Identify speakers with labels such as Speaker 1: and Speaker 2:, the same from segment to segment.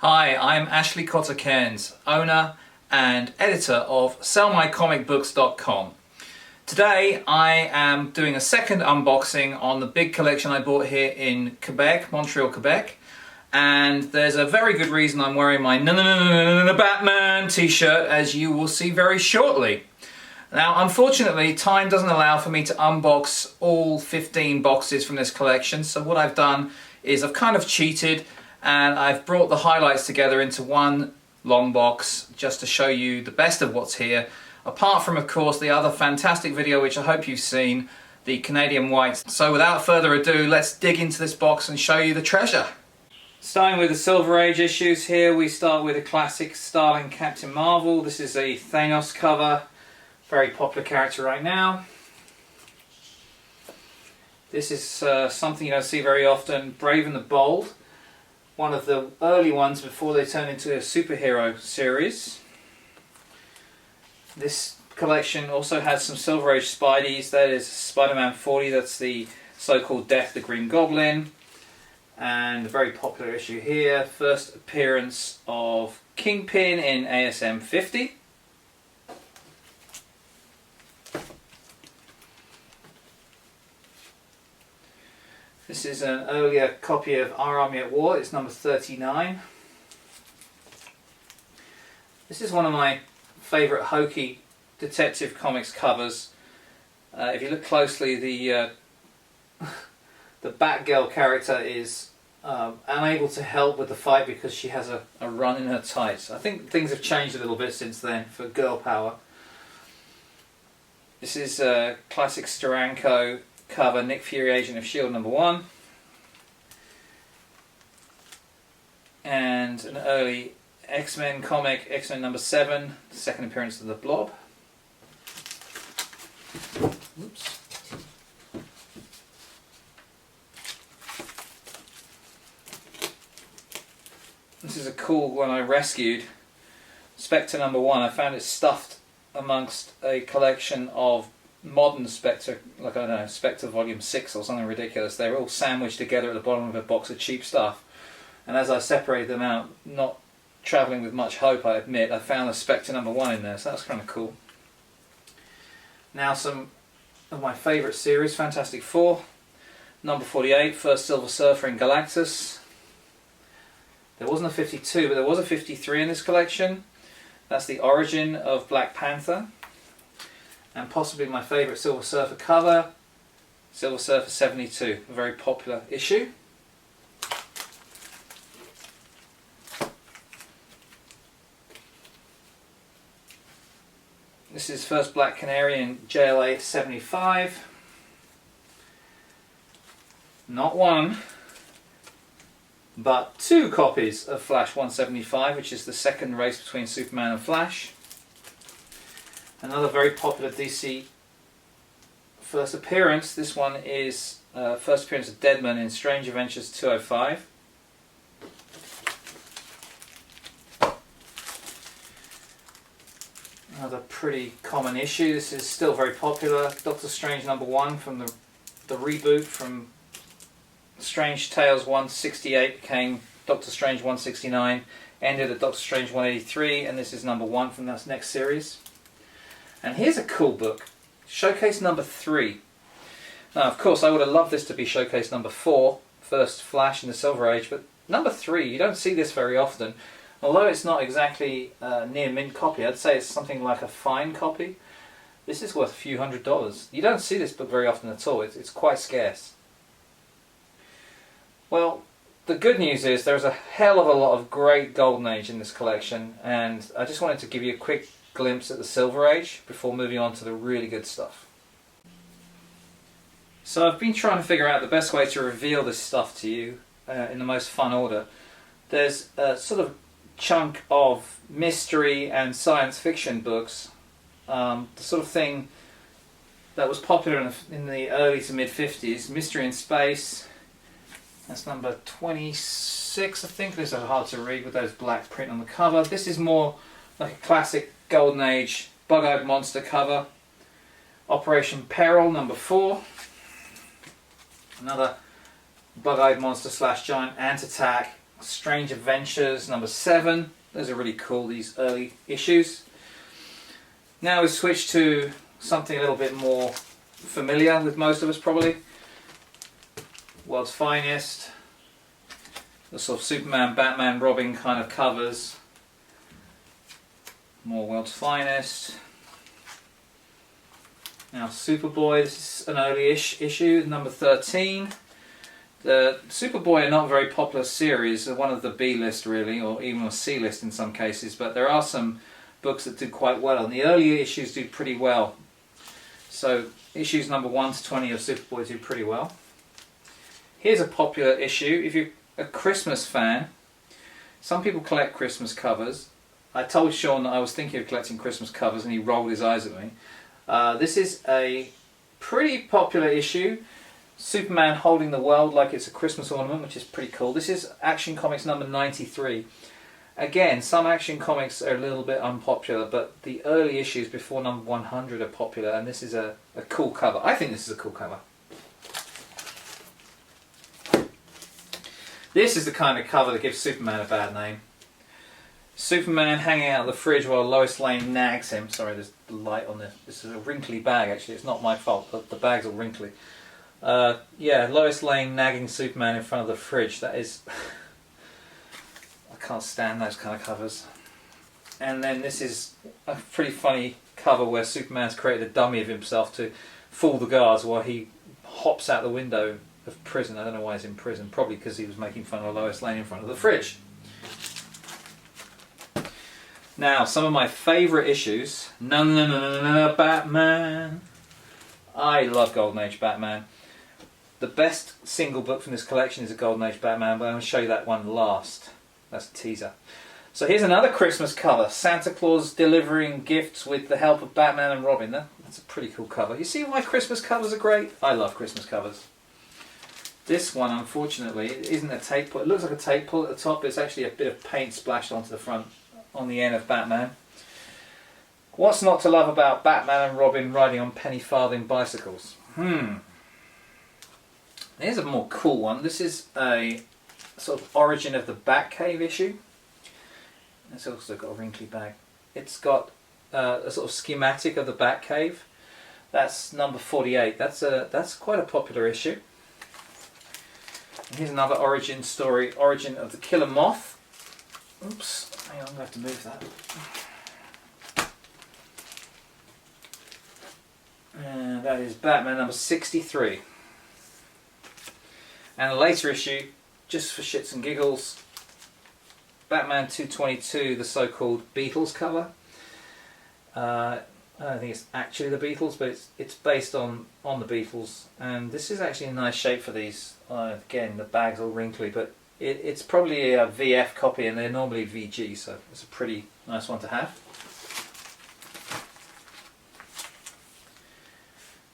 Speaker 1: Hi, I'm Ashley Cotter-Cairns, owner and editor of sellmycomicbooks.com. Today I am doing a second unboxing on the big collection I bought here in Quebec, Montreal, Quebec. And there's a very good reason I'm wearing my Batman t-shirt, as you will see very shortly. Now, unfortunately, time doesn't allow for me to unbox all 15 boxes from this collection, so what I've done is I've kind of cheated and I've brought the highlights together into one long box just to show you the best of what's here, apart from, of course, the other fantastic video which I hope you've seen, the Canadian Whites. So without further ado, let's dig into this box and show you the treasure. Starting with the Silver Age issues here, we start with a classic starring Captain Marvel. This is a Thanos cover, very popular character right now. This is something you don't see very often, Brave and the Bold. One of the early ones before they turned into a superhero series. This collection also has some Silver Age Spideys. That is Spider-Man 40, that's the so-called Death the Green Goblin. And a very popular issue here, first appearance of Kingpin in ASM 50. This is an earlier copy of Our Army at War, it's number 39. This is one of my favourite hokey Detective Comics covers. If you look closely, the Batgirl character is unable to help with the fight because she has a run in her tights. I think things have changed a little bit since then for girl power. This is a classic Steranko cover, Nick Fury, Agent of S.H.I.E.L.D. number 1. And an early X-Men comic, X-Men number 7, the second appearance of the Blob. Oops. This is a cool one I rescued. Spectre number 1. I found it stuffed amongst a collection of modern Spectre, like, I don't know, Spectre volume 6 or something ridiculous. They were all sandwiched together at the bottom of a box of cheap stuff. And as I separated them out, not travelling with much hope, I admit, I found a Spectre number 1 in there, so that's kind of cool. Now some of my favourite series, Fantastic Four, number 48, first Silver Surfer in Galactus. There wasn't a 52, but there was a 53 in this collection. That's the origin of Black Panther. And possibly my favourite Silver Surfer cover, Silver Surfer 72, a very popular issue. This is first Black Canary in JLA 75. Not one, but 2 copies of Flash 175, which is the second race between Superman and Flash. Another very popular DC first appearance. This one is first appearance of Deadman in Strange Adventures 205. Another pretty common issue. This is still very popular. Doctor Strange number 1 from the reboot from Strange Tales 168 became Doctor Strange 169, ended at Doctor Strange 183, and this is number 1 from that next series. And here's a cool book, Showcase number 3. Now, of course, I would have loved this to be Showcase number 4, first Flash in the Silver Age, but number 3, you don't see this very often. Although it's not exactly a near mint copy, I'd say it's something like a fine copy. This is worth a few $100s. You don't see this book very often at all, it's quite scarce. Well, the good news is there's a hell of a lot of great Golden Age in this collection, and I just wanted to give you a quick glimpse at the Silver Age before moving on to the really good stuff. So I've been trying to figure out the best way to reveal this stuff to you in the most fun order. There's a sort of chunk of mystery and science fiction books, the sort of thing that was popular in the early to mid 50s, Mystery in Space. That's number 26, I think. These are hard to read with those black print on the cover. This is more like a classic Golden Age bug-eyed monster cover. Operation Peril, number 4. Another bug-eyed monster slash giant ant attack Strange Adventures number 7. Those are really cool, these early issues. Now we switch to something a little bit more familiar with most of us probably. World's Finest. The sort of Superman, Batman, Robin kind of covers. More World's Finest. Now Superboy, this is an early-ish issue, number 13. The Superboy are not a very popular series, they're one of the B-list really, or even a C-list in some cases, but there are some books that do quite well, and the earlier issues do pretty well. So issues number 1 to 20 of Superboy do pretty well. Here's a popular issue. If you're a Christmas fan, some people collect Christmas covers. I told Sean that I was thinking of collecting Christmas covers and he rolled his eyes at me. This is a pretty popular issue. Superman holding the world like it's a Christmas ornament, which is pretty cool. This is Action Comics number 93. Again, some Action Comics are a little bit unpopular, but the early issues before number 100 are popular, and this is a cool cover. I think this is a cool cover. This is the kind of cover that gives Superman a bad name. Superman hanging out of the fridge while Lois Lane nags him. Sorry, there's the light on this. This is a wrinkly bag, actually. It's not my fault, but the bag's all wrinkly. Yeah, Lois Lane nagging Superman in front of the fridge. That is... I can't stand those kind of covers. And then this is a pretty funny cover where Superman's created a dummy of himself to fool the guards while he hops out the window of prison. I don't know why he's in prison. Probably because he was making fun of Lois Lane in front of the fridge. Now, some of my favourite issues. No, Batman. I love Golden Age Batman. The best single book from this collection is a Golden Age Batman, but I'm going to show you that one last. That's a teaser. So here's another Christmas cover. Santa Claus delivering gifts with the help of Batman and Robin. That's a pretty cool cover. You see why Christmas covers are great? I love Christmas covers. This one, unfortunately, isn't a tape pull. It looks like a tape pull at the top, but it's actually a bit of paint splashed onto the front, on the end of Batman. What's not to love about Batman and Robin riding on penny farthing bicycles? Here's a more cool one. This is a sort of origin of the Batcave issue. It's also got a wrinkly bag. It's got a sort of schematic of the Batcave. That's number 48. That's quite a popular issue. And here's another origin story, origin of the Killer Moth. Oops, hang on, I'm going to have to move that. And that is Batman number 63. And a later issue, just for shits and giggles, Batman 222, the so-called Beatles cover. I don't think it's actually the Beatles, but it's based on the Beatles. And this is actually a nice shape for these. Again, the bag's all wrinkly, but it's probably a VF copy, and they're normally VG, so it's a pretty nice one to have.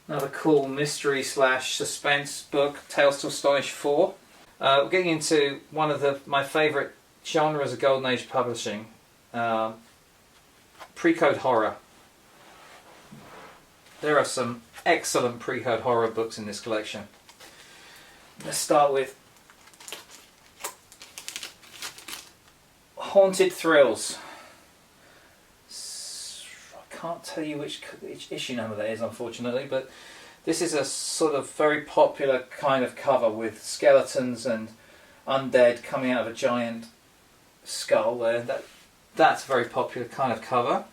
Speaker 1: Another cool mystery / suspense book, Tales to Astonish 4. We're getting into one of my favourite genres of Golden Age publishing, preCode horror. There are some excellent preCode horror books in this collection. Let's start with Haunted Thrills. I can't tell you which issue number that is, unfortunately, but this is a sort of very popular kind of cover with skeletons and undead coming out of a giant skull there. That's a very popular kind of cover.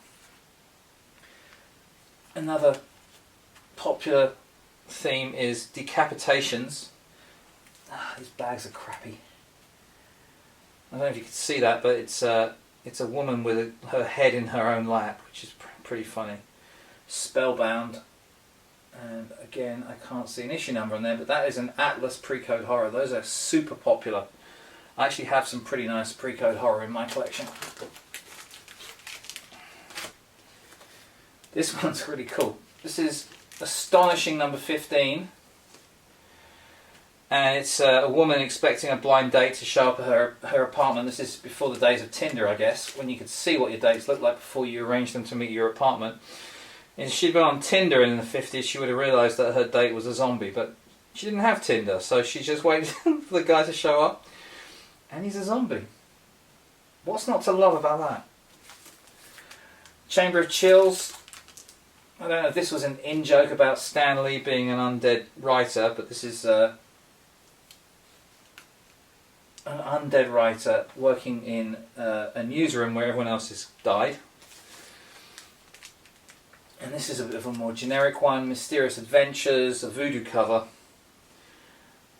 Speaker 1: Another popular theme is decapitations. These bags are crappy. I don't know if you can see that, but it's a woman with her head in her own lap, which is pretty funny. Spellbound, and again I can't see an issue number on there, but that is an Atlas preCode horror. Those are super popular. I actually have some pretty nice preCode horror in my collection. This one's really cool. This is Astonishing Number 15. And it's a woman expecting a blind date to show up at her apartment. This is before the days of Tinder, I guess, when you could see what your dates looked like before you arranged them to meet your apartment. And if she'd been on Tinder in the 50s, she would have realised that her date was a zombie, but she didn't have Tinder, so she just waited for the guy to show up. And he's a zombie. What's not to love about that? Chamber of Chills. I don't know if this was an in-joke about Stan Lee being an undead writer, but this is an undead writer working in a newsroom where everyone else has died. And this is a bit of a more generic one, Mysterious Adventures, a Voodoo cover.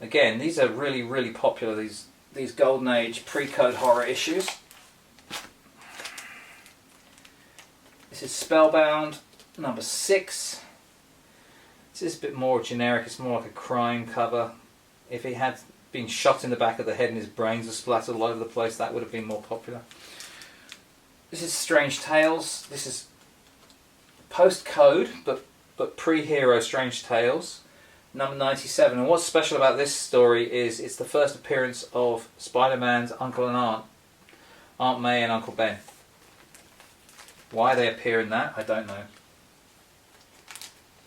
Speaker 1: Again, these are really, really popular, these Golden Age pre-code horror issues. This is Spellbound, number 6. This is a bit more generic, it's more like a crime cover. If he had been shot in the back of the head and his brains were splattered all over the place, that would have been more popular. This is Strange Tales. This is post-code, but pre-hero Strange Tales, number 97. And what's special about this story is it's the first appearance of Spider-Man's uncle and aunt, Aunt May and Uncle Ben. Why they appear in that, I don't know.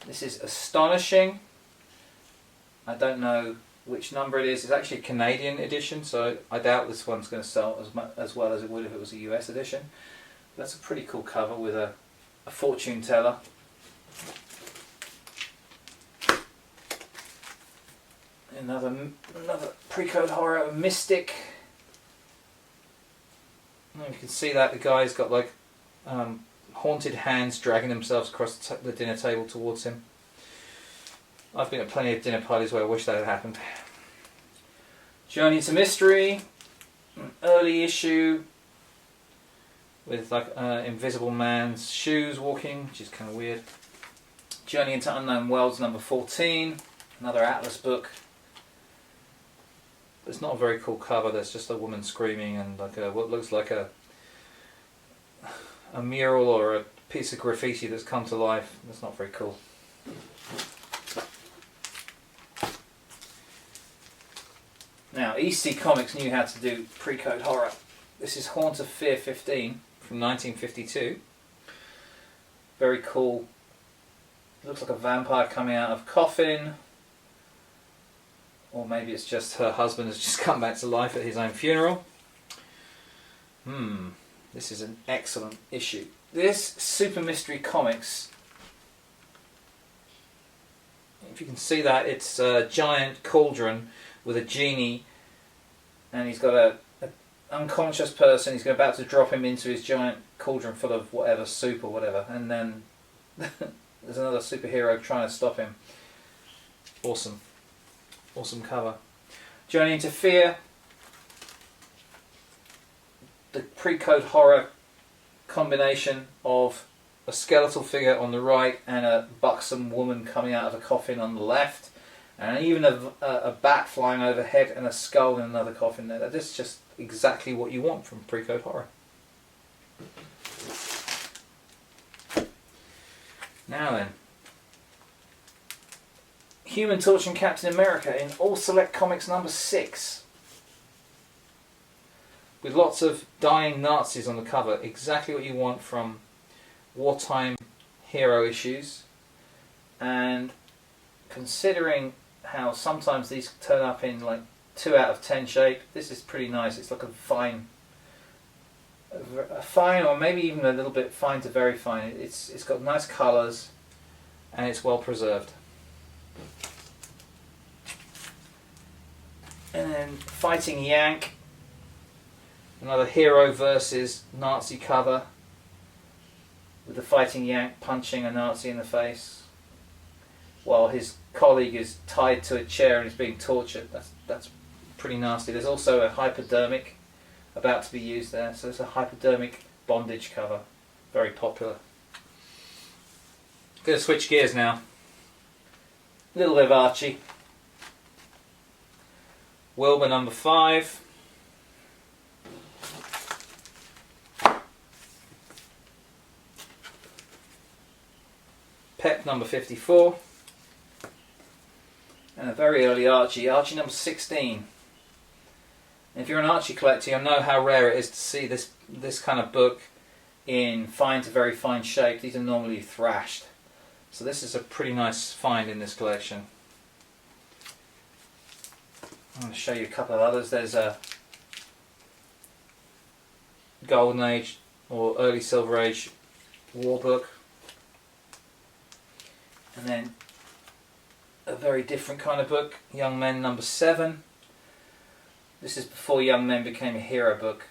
Speaker 1: This is Astonishing. I don't know which number it is. It's actually a Canadian edition, so I doubt this one's going to sell as well as it would if it was a US edition. That's a pretty cool cover with a fortune teller. Another pre-code horror, Mystic. And you can see that the guy's got like haunted hands dragging themselves across the dinner table towards him. I've been at plenty of dinner parties where I wish that had happened. Journey into Mystery, an early issue with like Invisible Man's shoes walking, which is kind of weird. Journey into Unknown Worlds, number 14, another Atlas book. It's not a very cool cover. There's just a woman screaming and like what looks like a mural or a piece of graffiti that's come to life. That's not very cool. Now, EC Comics knew how to do pre-code horror. This is Haunt of Fear 15 from 1952. Very cool. It looks like a vampire coming out of a coffin. Or maybe it's just her husband has just come back to life at his own funeral. This is an excellent issue. This Super Mystery Comics, if you can see that, it's a giant cauldron with a genie, and he's got a unconscious person. He's about to drop him into his giant cauldron full of whatever, soup or whatever, and then there's another superhero trying to stop him. Awesome. Awesome cover. Journey into Fear. The pre-code horror combination of a skeletal figure on the right and a buxom woman coming out of a coffin on the left, and even a bat flying overhead and a skull in another coffin there. This is just exactly what you want from pre-code horror. Now then, Human Torch and Captain America in All Select Comics number 6. With lots of dying Nazis on the cover. Exactly what you want from wartime hero issues. And considering how sometimes these turn up in like 2 out of 10 shape, this is pretty nice. It's like a fine or maybe even a little bit fine to very fine. It's got nice colours and it's well preserved. And then Fighting Yank, another hero versus Nazi cover with the Fighting Yank punching a Nazi in the face while his colleague is tied to a chair and is being tortured. That's pretty nasty. There's also a hypodermic about to be used there, so it's a hypodermic bondage cover, very popular. Going to switch gears now. A little bit of Archie. Wilbur number 5. Pep number 54. And a very early Archie, Archie number 16. And if you're an Archie collector, you'll know how rare it is to see this kind of book in fine to very fine shape. These are normally thrashed. So this is a pretty nice find in this collection. I'm going to show you a couple of others. There's a Golden Age or early Silver Age war book. And then a very different kind of book, Young Men number 7. This is before Young Men became a hero book.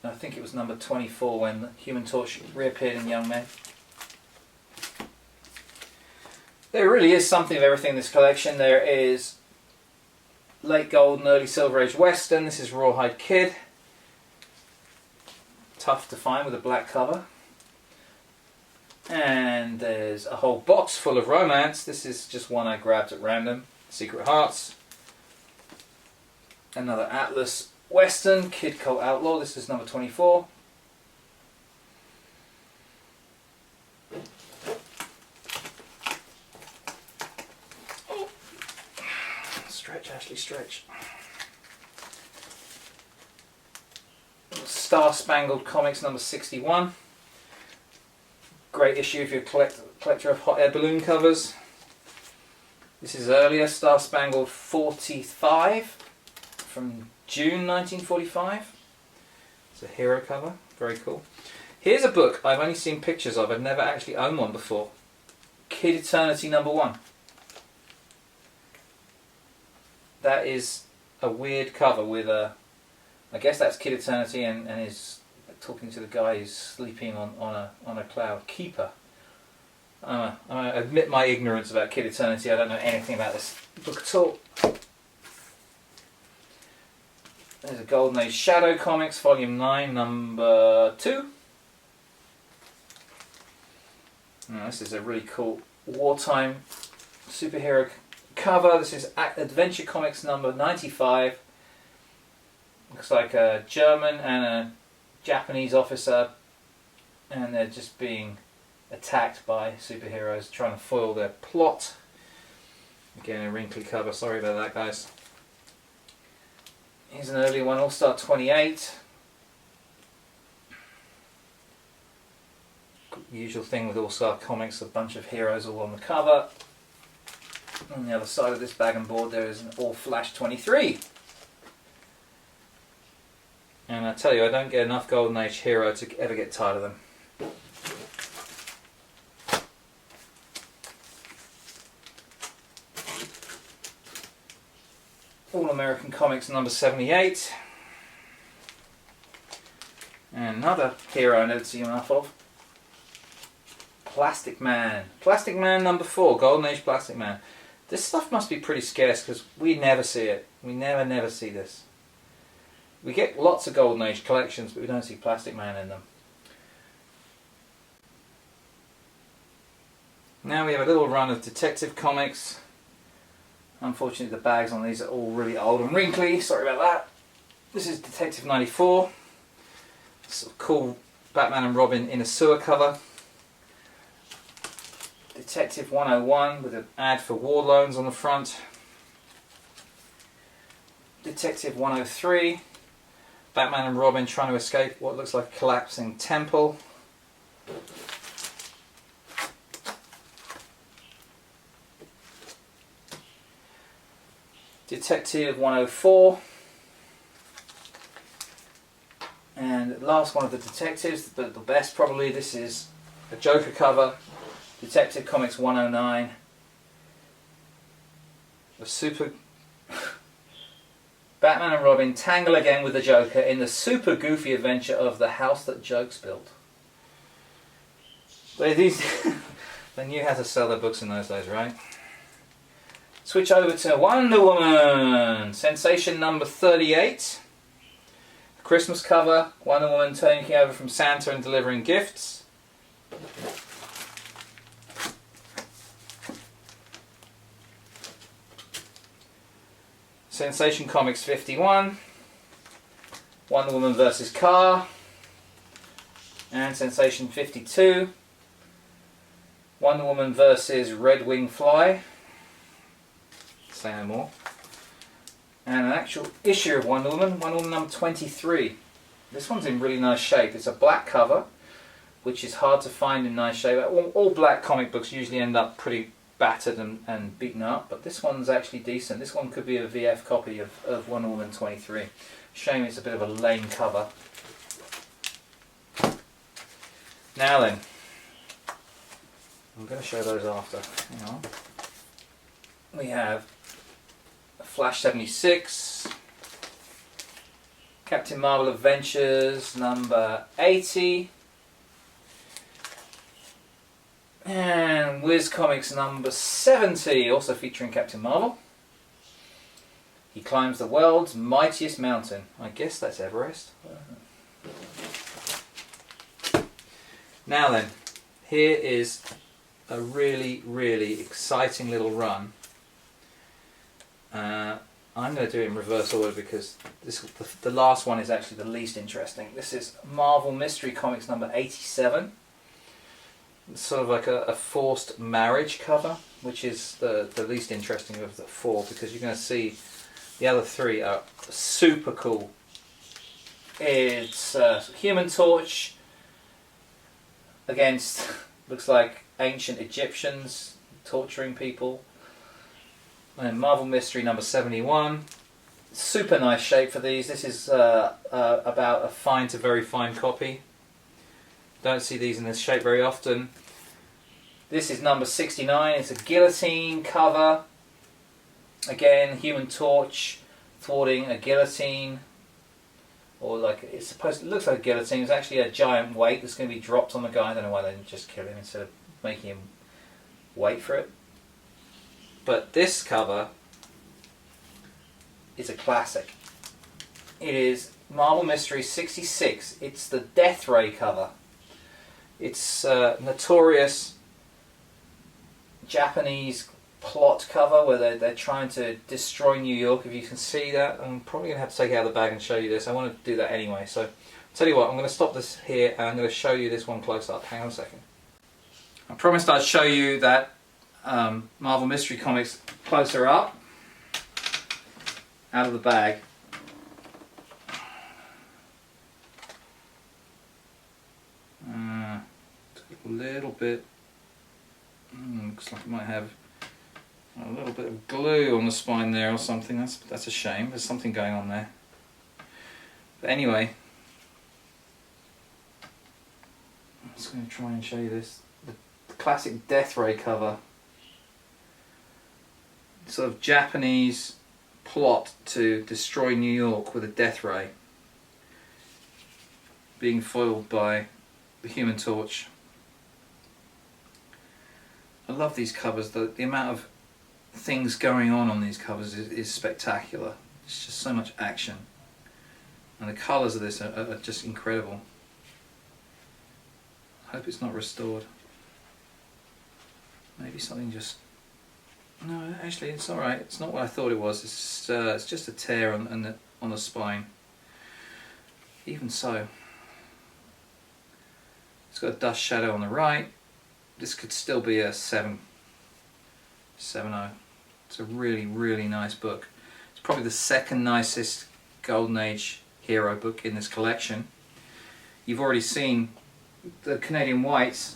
Speaker 1: I think it was number 24 when the Human Torch reappeared in Young Men. There really is something of everything in this collection. There is late Golden, early Silver Age Western. This is Rawhide Kid. Tough to find with a black cover. And there's a whole box full of romance. This is just one I grabbed at random. Secret Hearts. Another Atlas Western, Kid Cult Outlaw. This is number 24. Stretch, Ashley, stretch. Star Spangled Comics number 61. Great issue if you're a collector of hot air balloon covers. This is earlier, Star Spangled 45 from June 1945. It's a hero cover, very cool. Here's a book I've only seen pictures of, I've never actually owned one before. Kid Eternity number 1. That is a weird cover with a, I guess that's Kid Eternity and is talking to the guy who's sleeping on a cloud. Keeper. I admit my ignorance about Kid Eternity. I don't know anything about this book at all. There's a Golden Age Shadow Comics, Volume 9, number 2. Now, this is a really cool wartime superhero cover. This is Adventure Comics number 95. Looks like a German and a Japanese officer, and they're just being attacked by superheroes trying to foil their plot. Again, a wrinkly cover, sorry about that, guys. Here's an early one, All-Star 28. Usual thing with All-Star Comics, a bunch of heroes all on the cover. On the other side of this bag and board there is an All-Flash 23. And I tell you, I don't get enough Golden Age hero to ever get tired of them. All American Comics number 78. And another hero I never seen enough of. Plastic Man. Plastic Man number 4, Golden Age Plastic Man. This stuff must be pretty scarce because we never see it. We never see this. We get lots of Golden Age collections, but we don't see Plastic Man in them. Now we have a little run of Detective Comics. Unfortunately, the bags on these are all really old and wrinkly. Sorry about that. This is Detective 94. Sort of cool Batman and Robin in a sewer cover. Detective 101 with an ad for war loans on the front. Detective 103. Batman and Robin trying to escape what looks like a collapsing temple. Detective 104. And last one of the detectives, but the best probably, this is a Joker cover. Detective Comics 109. The super... Batman and Robin tangle again with the Joker in the super goofy adventure of The House That Jokes Built. They knew how to sell their books in those days, right? Switch over to Wonder Woman, Sensation number 38. Christmas cover, Wonder Woman taking over from Santa and delivering gifts. Sensation Comics 51, Wonder Woman vs. Car, and Sensation 52, Wonder Woman vs. Red Wing Fly, say no more, and an actual issue of Wonder Woman number 23. This one's in really nice shape. It's a black cover, which is hard to find in nice shape. All black comic books usually end up pretty battered and beaten up, but this one's actually decent. This one could be a VF copy of Wonder Woman 23. Shame it's a bit of a lame cover. Now then, I'm going to show those after. Hang on. We have a Flash 76, Captain Marvel Adventures number 80, and Whiz Comics number 70, also featuring Captain Marvel. He climbs the world's mightiest mountain. I guess that's Everest. Now then, here is a really, really exciting little run. I'm going to do it in reverse order because the last one is actually the least interesting. This is Marvel Mystery Comics number 87. It's sort of like a forced marriage cover, which is the least interesting of the four, because you're going to see the other three are super cool. It's Human Torch against, looks like ancient Egyptians torturing people. And Marvel Mystery number 71. Super nice shape for these. This is about a fine to very fine copy. Don't see these in this shape very often. This is number 69. It's a guillotine cover. Again, Human Torch thwarting a guillotine. Or like, it looks like a guillotine. It's actually a giant weight that's going to be dropped on the guy. I don't know why they didn't just kill him instead of making him wait for it. But this cover is a classic. It is Marvel Mystery 66. It's the Death Ray cover. It's a notorious Japanese plot cover where they're trying to destroy New York. If you can see that, I'm probably going to have to take it out of the bag and show you this. I want to do that anyway. So, tell you what, I'm going to stop this here and I'm going to show you this one close up. Hang on a second. I promised I'd show you that Marvel Mystery Comics closer up, out of the bag. A little bit, looks like it might have a little bit of glue on the spine there or something. That's a shame. There's something going on there. But anyway, I'm just going to try and show you this. The classic Death Ray cover. Sort of Japanese plot to destroy New York with a death ray, being foiled by the Human Torch. I love these covers. The amount of things going on these covers is spectacular. It's just so much action, and the colours of this are just incredible. I hope it's not restored. Maybe something just... No, actually, it's all right. It's not what I thought it was. It's just a tear on the spine. Even so, it's got a dust shadow on the right. This could still be a 7.0. It's a really, really nice book. It's probably the second nicest Golden Age hero book in this collection. You've already seen the Canadian Whites.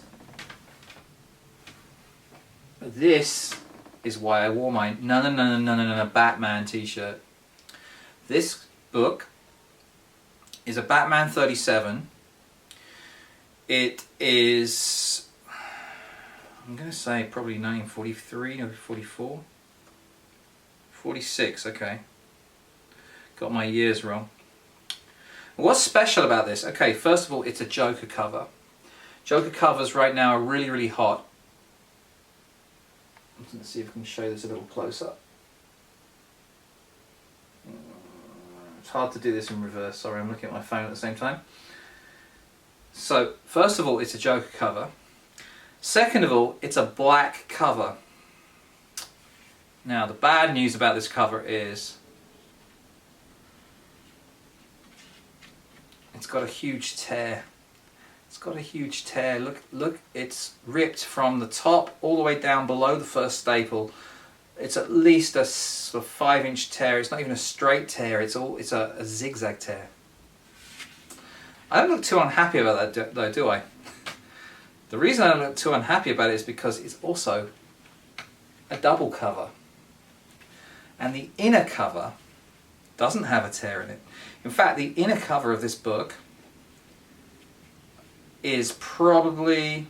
Speaker 1: This is why I wore my no Batman t-shirt. This book is a Batman 37. It is, I'm going to say probably 1943 or 44. 46, okay. Got my years wrong. What's special about this? Okay, first of all, it's a Joker cover. Joker covers right now are really, really hot. Let's see if I can show this a little close up. It's hard to do this in reverse. Sorry, I'm looking at my phone at the same time. So, first of all, it's a Joker cover. Second of all, it's a black cover. Now, the bad news about this cover is it's got a huge tear. It's got a huge tear. Look, it's ripped from the top all the way down below the first staple. It's at least a sort of 5-inch tear. It's not even a straight tear. It's a zigzag tear. I don't look too unhappy about that though, do I? The reason I don't look too unhappy about it is because it's also a double cover. And the inner cover doesn't have a tear in it. In fact, the inner cover of this book is probably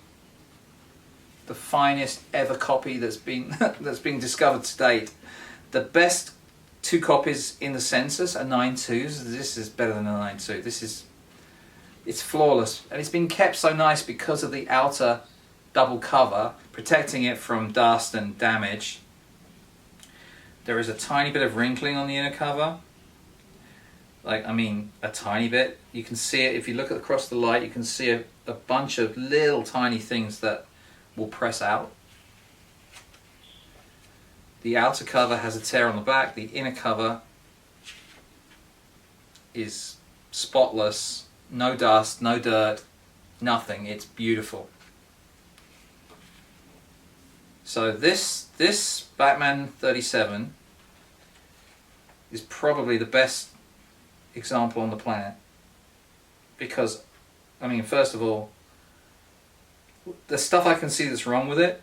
Speaker 1: the finest ever copy that's been that's been discovered to date. The best 2 copies in the census are 9.2s. This is better than a 9.2. It's flawless, and it's been kept so nice because of the outer double cover protecting it from dust and damage. There is a tiny bit of wrinkling on the inner cover, like, I mean, a tiny bit. You can see it if you look across the light. You can see a bunch of little tiny things that will press out. The outer cover has a tear on the back. The inner cover is spotless, no dust, no dirt, nothing. It's beautiful. So this Batman 37 is probably the best example on the planet, because, I mean, first of all, the stuff I can see that's wrong with it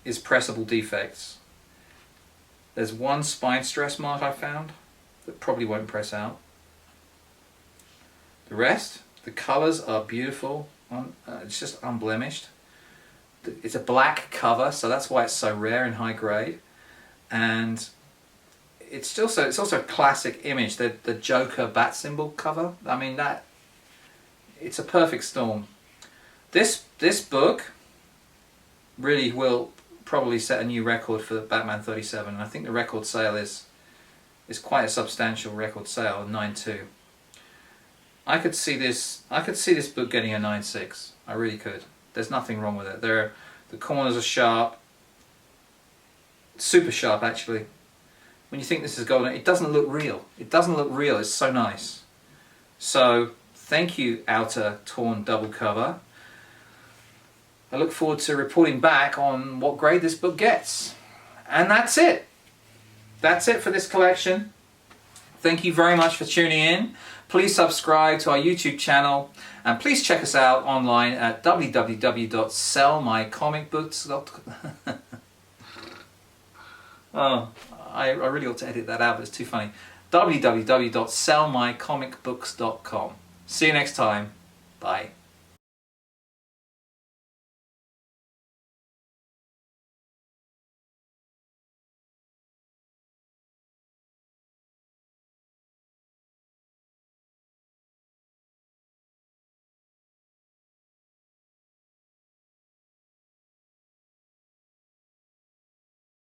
Speaker 1: is pressable defects. There's one spine stress mark I found that probably won't press out. The rest, the colours are beautiful. It's just unblemished. It's a black cover, so that's why it's so rare and high grade. And it's also a classic image, the Joker bat symbol cover. I mean, it's a perfect storm. This book really will probably set a new record for Batman 37, and I think the record sale is quite a substantial record sale, 9.2. I could see this book getting a 9.6. I really could. There's nothing wrong with it. The corners are sharp, super sharp actually. When you think this is golden, it doesn't look real. It doesn't look real. It's so nice. So thank you, outer torn double cover. I look forward to reporting back on what grade this book gets. And that's it. That's it for this collection. Thank you very much for tuning in. Please subscribe to our YouTube channel, and please check us out online at www.sellmycomicbooks.com. Oh, I really ought to edit that out, but it's too funny. www.sellmycomicbooks.com. See you next time. Bye.